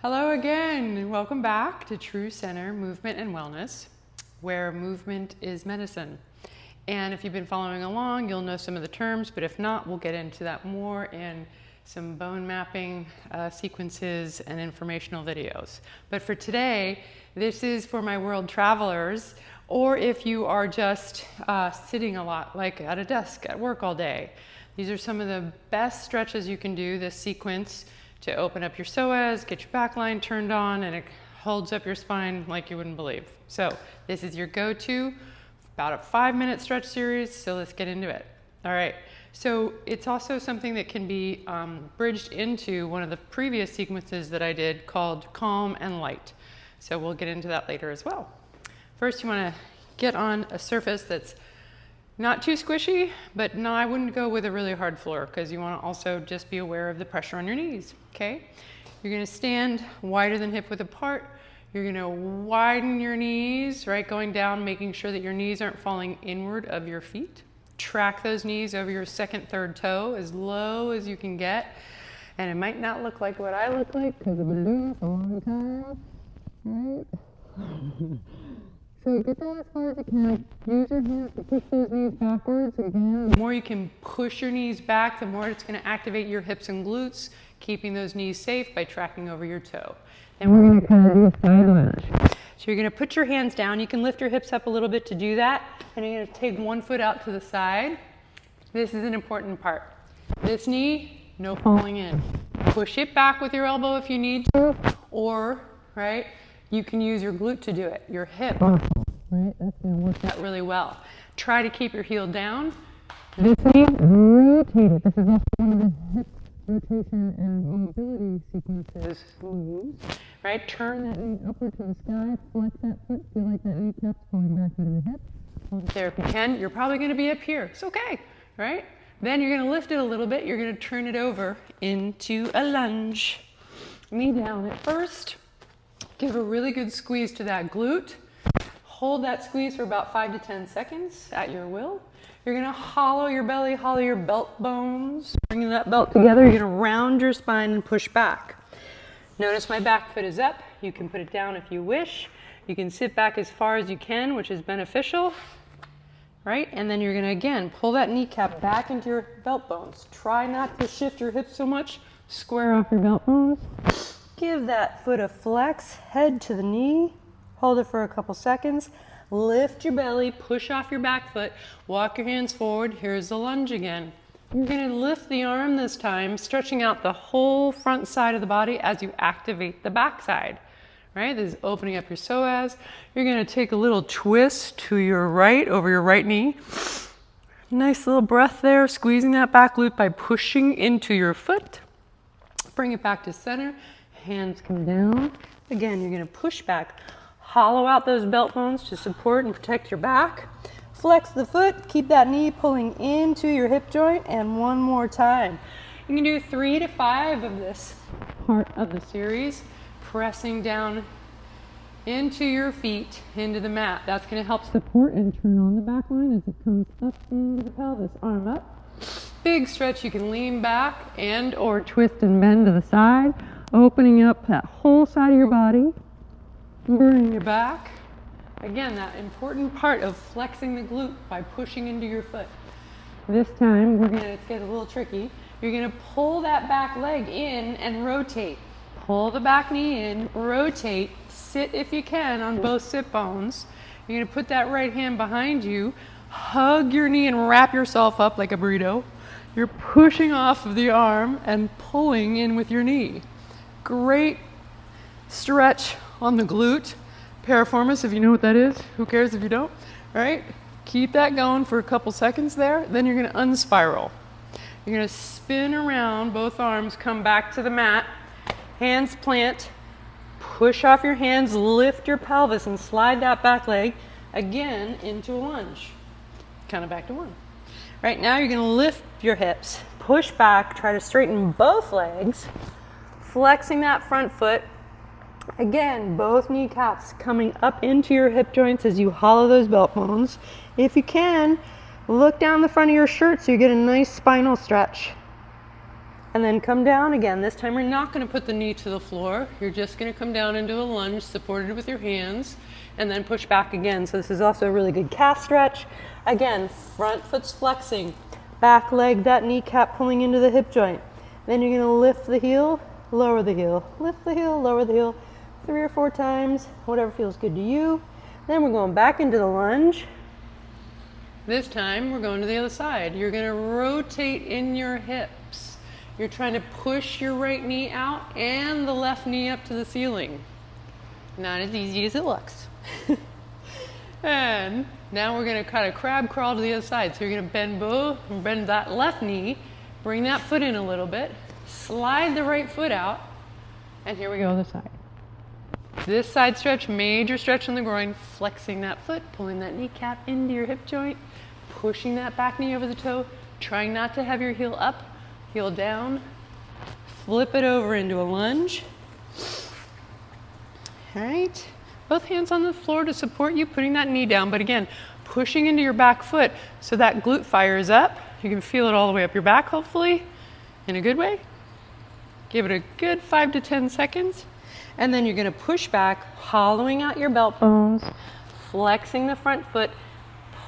Hello again. Welcome back to TRU Center Movement and Wellness, where movement is medicine. And if you've been following along, you'll know some of the terms, but if not, we'll get into that more in some bone mapping sequences and informational videos. But for today, this is for my world travelers, or if you are just sitting a lot, like at a desk at work all day. These are some of the best stretches you can do, this sequence, to open up your psoas, get your back line turned on, and it holds up your spine like you wouldn't believe. So this is your go-to, about a 5-minute stretch series, so let's get into it. All right, so it's also something that can be bridged into one of the previous sequences that I did called calm and light. So we'll get into that later as well. First, you want to get on a surface that's not too squishy, but no, I wouldn't go with a really hard floor because you want to also just be aware of the pressure on your knees, okay? You're going to stand wider than hip width apart. You're going to widen your knees, right? Going down, making sure that your knees aren't falling inward of your feet. Track those knees over your second, third toe as low as you can get. And it might not look like what I look like because I've been doing this a long time, right? So get down as far as you can. Use your hands to push those knees backwards. Again, the more you can push your knees back, the more it's going to activate your hips and glutes, keeping those knees safe by tracking over your toe. And we're going to kind of do a side lunge. So you're going to put your hands down. You can lift your hips up a little bit to do that. And you're going to take one foot out to the side. This is an important part. This knee, no falling in. Push it back with your elbow if you need to, or, right, you can use your glute to do it, your hip. Right, that's going to work out really well. Try to keep your heel down. This knee, rotate it. This is also one of the hip rotation and mobility sequences moves. Right, turn that knee upward to the sky, flex that foot, feel like that kneecap's pulling back into the hip. Hold it there if you can. You're probably going to be up here. It's okay, right? Then you're going to lift it a little bit. You're going to turn it over into a lunge. Knee down at first. Give a really good squeeze to that glute. Hold that squeeze for about 5 to 10 seconds at your will. You're going to hollow your belly, hollow your belt bones. Bringing that belt together, you're going to round your spine and push back. Notice my back foot is up. You can put it down if you wish. You can sit back as far as you can, which is beneficial. Right? And then you're going to, again, pull that kneecap back into your belt bones. Try not to shift your hips so much. Square off your belt bones. Give that foot a flex, head to the knee. Hold it for a couple seconds. Lift your belly, push off your back foot, walk your hands forward. Here's the lunge again. You're going to lift the arm this time, stretching out the whole front side of the body as you activate the back side. Right? This is opening up your psoas. You're going to take a little twist to your right, over your right knee. Nice little breath there, squeezing that back glute by pushing into your foot. Bring it back to center. Hands come down. Again, you're going to push back. Hollow out those belt bones to support and protect your back. Flex the foot. Keep that knee pulling into your hip joint. And one more time. You can do 3 to 5 of this part of the series. Pressing down into your feet, into the mat. That's going to help support and turn on the back line as it comes up into the pelvis. Arm up. Big stretch. You can lean back and or twist and bend to the side. Opening up that whole side of your body. Burning your back. Again, that important part of flexing the glute by pushing into your foot. This time, it's get a little tricky. You're going to pull that back leg in and rotate. Pull the back knee in, rotate, sit if you can on both sit bones. You're going to put that right hand behind you, hug your knee and wrap yourself up like a burrito. You're pushing off of the arm and pulling in with your knee. Great stretch on the glute. Piriformis, if you know what that is. Who cares if you don't, right? Keep that going for a couple seconds there. Then you're going to unspiral. You're going to spin around, both arms come back to the mat. Hands plant. Push off your hands, lift your pelvis and slide that back leg again into a lunge. Kind of back to one. Right now you're going to lift your hips, push back, try to straighten both legs, flexing that front foot. Again, both kneecaps coming up into your hip joints as you hollow those belt bones. If you can, look down the front of your shirt so you get a nice spinal stretch. and then come down again. This time you're not going to put the knee to the floor. You're just going to come down into a lunge supported with your hands and then push back again. So this is also a really good calf stretch. Again, front foot's flexing, back leg, that kneecap pulling into the hip joint. Then you're going to lift the heel, lower the heel, lift the heel, lower the heel, 3 or 4 times, whatever feels good to you. Then we're going back into the lunge. This time we're going to the other side. You're going to rotate in your hips. You're trying to push your right knee out and the left knee up to the ceiling. Not as easy as it looks. And now we're going to kind of crab crawl to the other side. So you're going to bend that left knee, bring that foot in a little bit, slide the right foot out, and here we go, other side. This side stretch, major stretch on the groin, flexing that foot, pulling that kneecap into your hip joint, pushing that back knee over the toe, trying not to have your heel up, heel down, flip it over into a lunge. All right, both hands on the floor to support you, putting that knee down, but again, pushing into your back foot so that glute fires up. You can feel it all the way up your back, hopefully, in a good way. Give it a good 5 to 10 seconds. And then you're going to push back, hollowing out your belt bones, flexing the front foot,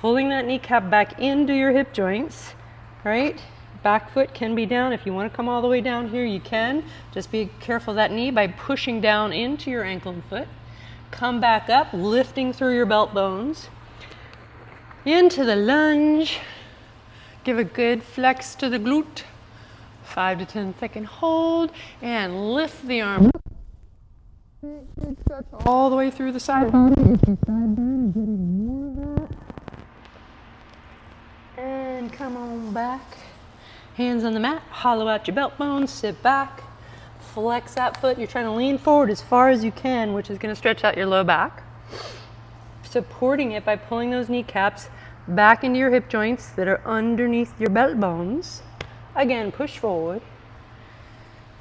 pulling that kneecap back into your hip joints, right? Back foot can be down. If you want to come all the way down here, you can. Just be careful of that knee by pushing down into your ankle and foot. Come back up, lifting through your belt bones. Into the lunge. Give a good flex to the glute. 5 to 10 second hold, and lift the arm. Good stretch all the way through the side body. If you side bend, get even more of that. And come on back. Hands on the mat, hollow out your belt bones, sit back, flex that foot. You're trying to lean forward as far as you can, which is going to stretch out your low back. Supporting it by pulling those kneecaps back into your hip joints that are underneath your belt bones. Again, push forward.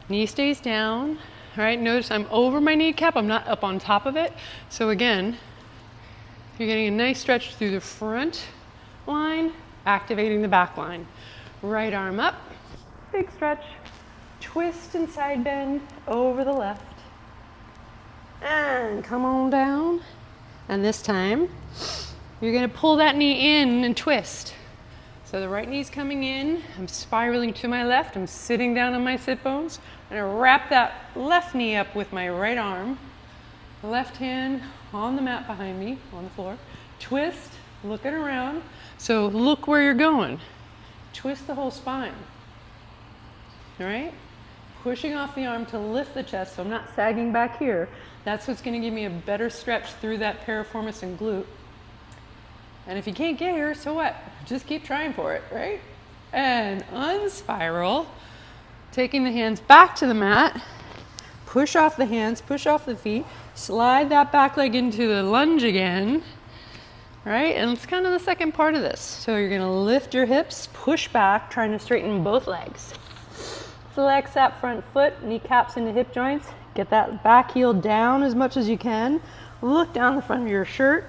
Knee stays down. All right, notice I'm over my kneecap. I'm not up on top of it. So again, you're getting a nice stretch through the front line, activating the back line. Right arm up, big stretch. Twist and side bend over the left. And come on down. And this time, you're gonna pull that knee in and twist. So the right knee's coming in, I'm spiraling to my left, I'm sitting down on my sit bones. I'm gonna wrap that left knee up with my right arm, left hand on the mat behind me, on the floor. Twist, looking around. So look where you're going. Twist the whole spine, all right? Pushing off the arm to lift the chest so I'm not sagging back here. That's what's gonna give me a better stretch through that piriformis and glute. And if you can't get here, so what? Just keep trying for it, right? And unspiral, taking the hands back to the mat, push off the hands, push off the feet, slide that back leg into the lunge again, right? And it's kind of the second part of this. So you're gonna lift your hips, push back, trying to straighten both legs. Flex that front foot, kneecaps into hip joints, get that back heel down as much as you can, look down the front of your shirt,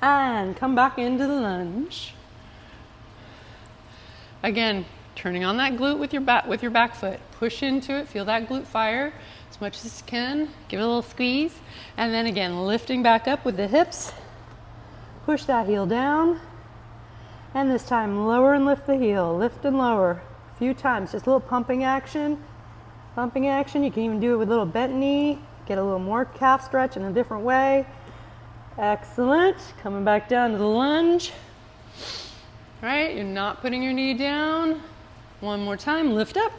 and come back into the lunge. Again, turning on that glute with your back foot. Push into it, feel that glute fire as much as you can. Give it a little squeeze. And then again, lifting back up with the hips. Push that heel down. And this time, lower and lift the heel. Lift and lower a few times. Just a little pumping action. Pumping action. You can even do it with a little bent knee. Get a little more calf stretch in a different way. Excellent. Coming back down to the lunge. All right, you're not putting your knee down. One more time, lift up.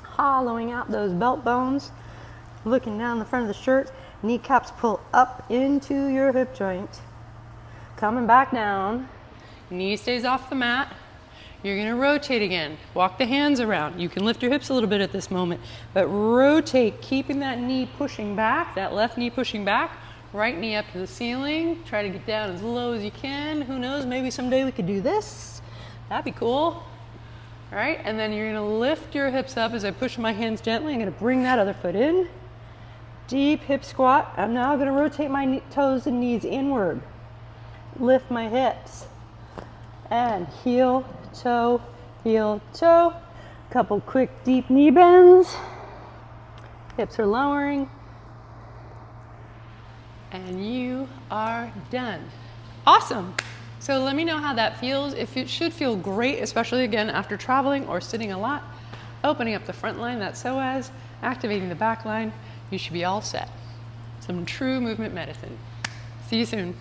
Hollowing out those belt bones. Looking down the front of the shirt. Kneecaps pull up into your hip joint. Coming back down. Knee stays off the mat. You're gonna rotate again. Walk the hands around. You can lift your hips a little bit at this moment, but rotate, keeping that knee pushing back, that left knee pushing back. Right knee up to the ceiling. Try to get down as low as you can. Who knows, maybe someday we could do this. That'd be cool. All right, and then you're gonna lift your hips up as I push my hands gently. I'm gonna bring that other foot in. Deep hip squat. I'm now gonna rotate my toes and knees inward. Lift my hips. And heel, toe, Couple quick deep knee bends. Hips are lowering. And you are done. Awesome. So let me know how that feels. If it should feel great, especially again after traveling or sitting a lot, opening up the front line, that psoas, activating the back line, you should be all set. Some true movement medicine. See you soon.